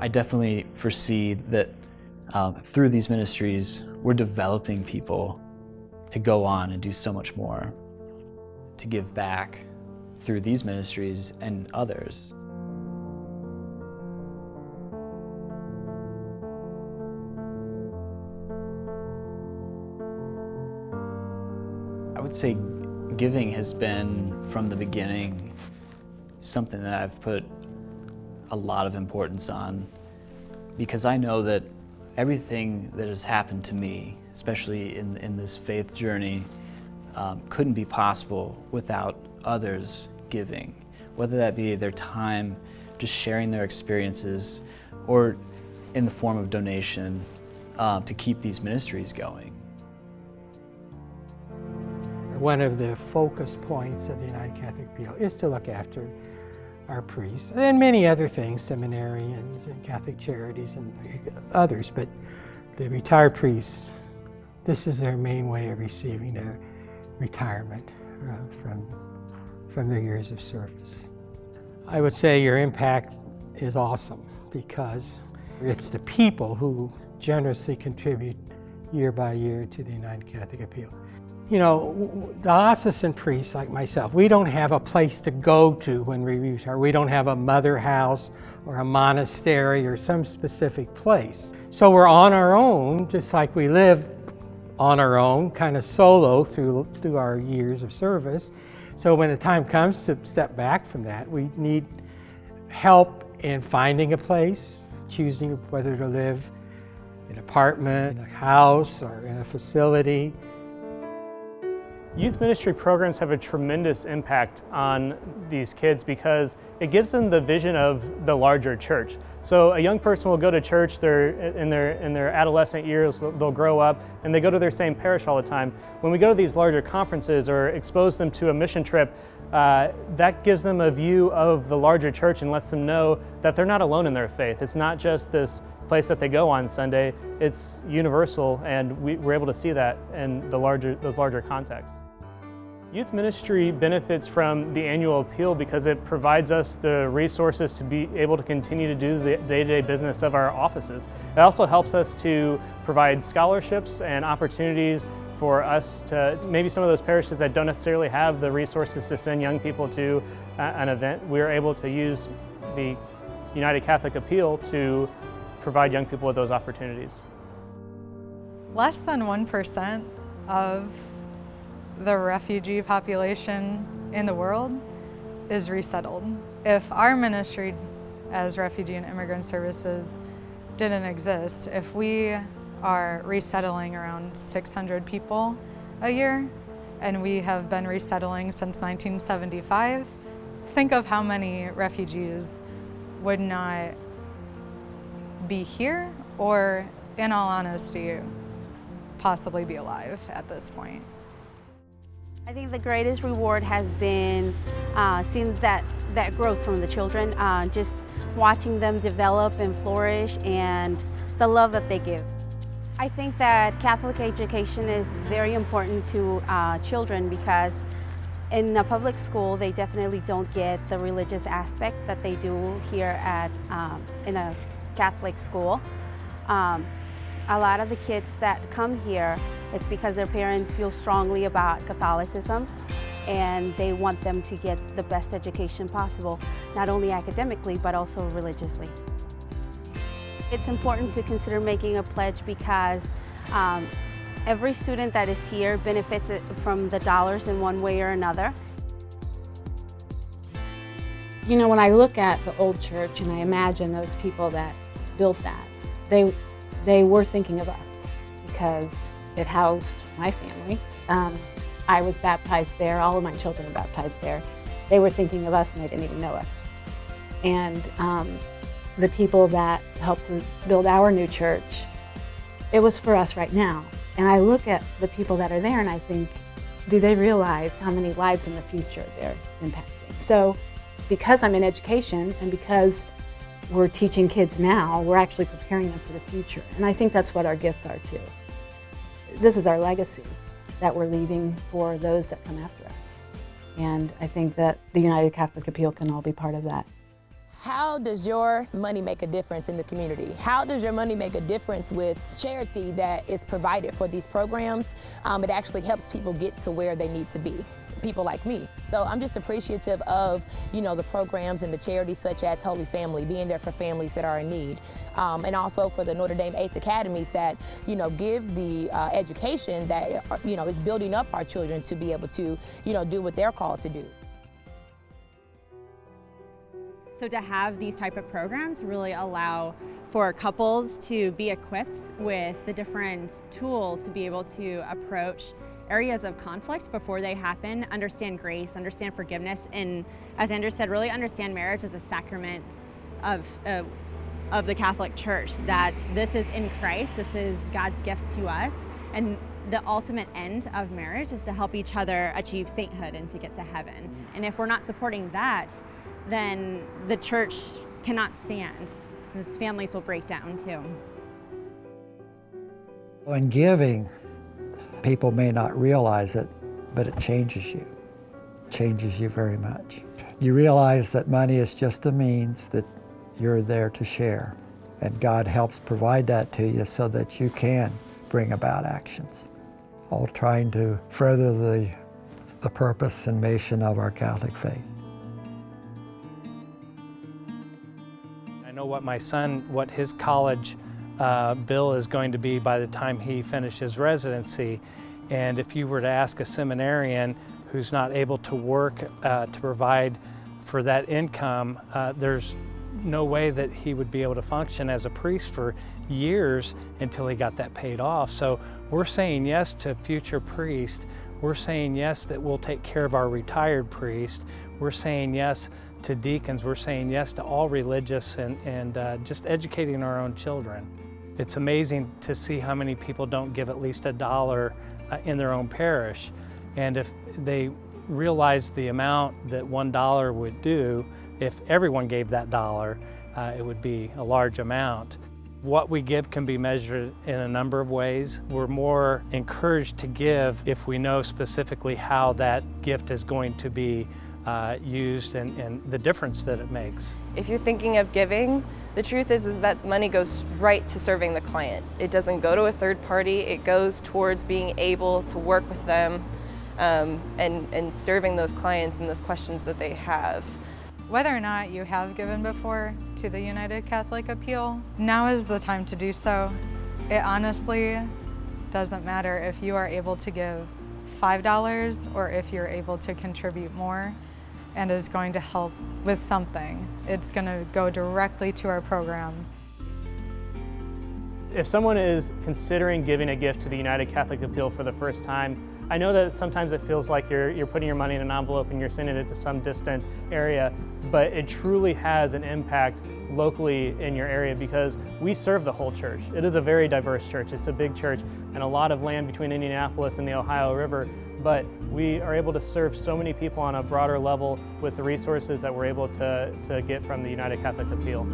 I definitely foresee that through these ministries, we're developing people to go on and do so much more, to give back through these ministries and others. I would say giving has been, from the beginning, something that I've put a lot of importance on, because I know that everything that has happened to me, especially in this faith journey, couldn't be possible without others giving, whether that be their time, just sharing their experiences, or in the form of donation to keep these ministries going. One of the focus points of the United Catholic Appeal is to look after our priests and many other things, seminarians and Catholic Charities and others, but the retired priests, this is their main way of receiving their retirement from their years of service. I would say your impact is awesome because it's the people who generously contribute year by year to the United Catholic Appeal. You know, diocesan priests like myself, we don't have a place to go to when we retire. We don't have a mother house or a monastery or some specific place. So we're on our own, just like we live on our own, kind of solo through our years of service. So when the time comes to step back from that, we need help in finding a place, choosing whether to live in an apartment, in a house, or in a facility. Youth ministry programs have a tremendous impact on these kids because it gives them the vision of the larger church. So a young person will go to church, in their adolescent years, they'll grow up and they go to their same parish all the time. When we go to these larger conferences or expose them to a mission trip, that gives them a view of the larger church and lets them know that they're not alone in their faith. It's not just this place that they go on Sunday, it's universal, and we're able to see that in those larger contexts. Youth ministry benefits from the annual appeal because it provides us the resources to be able to continue to do the day-to-day business of our offices. It also helps us to provide scholarships and opportunities for us to, maybe some of those parishes that don't necessarily have the resources to send young people to an event, we're able to use the United Catholic Appeal to provide young people with those opportunities. Less than 1% of the refugee population in the world is resettled. If our ministry as Refugee and Immigrant Services didn't exist, if we are resettling around 600 people a year, and we have been resettling since 1975, think of how many refugees would not be here, or in all honesty, possibly be alive at this point. I think the greatest reward has been seeing that growth from the children, just watching them develop and flourish and the love that they give. I think that Catholic education is very important to children because in a public school they definitely don't get the religious aspect that they do here in a Catholic school. A lot of the kids that come here, it's because their parents feel strongly about Catholicism and they want them to get the best education possible, not only academically, but also religiously. It's important to consider making a pledge because every student that is here benefits from the dollars in one way or another. You know, when I look at the old church and I imagine those people that built that, they were thinking of us because it housed my family. I was baptized there, all of my children are baptized there. They were thinking of us and they didn't even know us. And the people that helped build our new church, it was for us right now. And I look at the people that are there and I think, do they realize how many lives in the future they're impacting? So because I'm in education and because we're teaching kids now, we're actually preparing them for the future. And I think that's what our gifts are too. This is our legacy that we're leaving for those that come after us. And I think that the United Catholic Appeal can all be part of that. How does your money make a difference in the community? How does your money make a difference with charity that is provided for these programs? It actually helps people get to where they need to be, people like me. So I'm just appreciative of, the programs and the charities such as Holy Family, being there for families that are in need. And also for the Notre Dame ACE Academies that, give the education that, is building up our children to be able to, do what they're called to do. So to have these type of programs really allow for couples to be equipped with the different tools to be able to approach areas of conflict before they happen, understand grace, understand forgiveness, and as Andrew said, really understand marriage as a sacrament of the Catholic Church, that this is in Christ, this is God's gift to us, and the ultimate end of marriage is to help each other achieve sainthood and to get to heaven. And if we're not supporting that, then the church cannot stand. These families will break down too. In giving, people may not realize it, but it changes you. It changes you very much. You realize that money is just a means that you're there to share, and God helps provide that to you so that you can bring about actions, all trying to further the purpose and mission of our Catholic faith. I know what his college bill is going to be by the time he finishes residency. And if you were to ask a seminarian who's not able to work to provide for that income, there's no way that he would be able to function as a priest for years until he got that paid off. So we're saying yes to future priests. We're saying yes that we'll take care of our retired priest. We're saying yes to deacons. We're saying yes to all religious and just educating our own children. It's amazing to see how many people don't give at least $1 in their own parish. And if they realize the amount that $1 would do, if everyone gave that dollar, it would be a large amount. What we give can be measured in a number of ways. We're more encouraged to give if we know specifically how that gift is going to be used and the difference that it makes. If you're thinking of giving, the truth is that money goes right to serving the client. It doesn't go to a third party, it goes towards being able to work with them and serving those clients and those questions that they have. Whether or not you have given before to the United Catholic Appeal, now is the time to do so. It honestly doesn't matter if you are able to give $5 or if you're able to contribute more and is going to help with something. It's going to go directly to our program. If someone is considering giving a gift to the United Catholic Appeal for the first time, I know that sometimes it feels like you're putting your money in an envelope and you're sending it to some distant area, but it truly has an impact locally in your area because we serve the whole church. It is a very diverse church. It's a big church and a lot of land between Indianapolis and the Ohio River, but we are able to serve so many people on a broader level with the resources that we're able to get from the United Catholic Appeal.